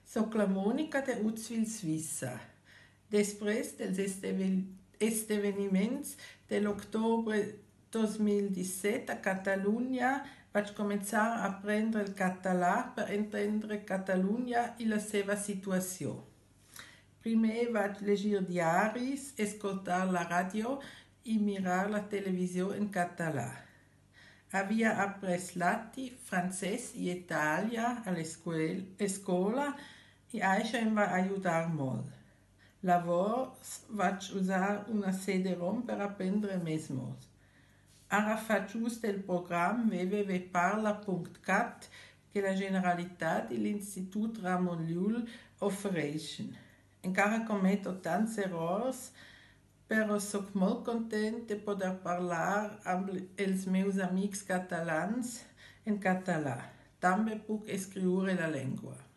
Soc la Mònica de Uzwil, Suïssa. Després dels esdeveniments de l'octubre 2017 a Catalunya, vaig començar a aprendre el català per entendre Catalunya i la seva situació. Primer vaig llegir diaris, escoltar la ràdio i mirar la televisió en català. Havia après llatí, francès i italià a l'escola i això em va ajudar molt. Llavors vaig usar una CD-ROM per aprendre més mots. Ara faig ús del programa www.parla.cat que la Generalitat i l'Institut Ramon Llull ofereixen. Encara cometo tants errors, però soc molt content de poder parlar amb els meus amics catalans en català. També puc escriure la llengua.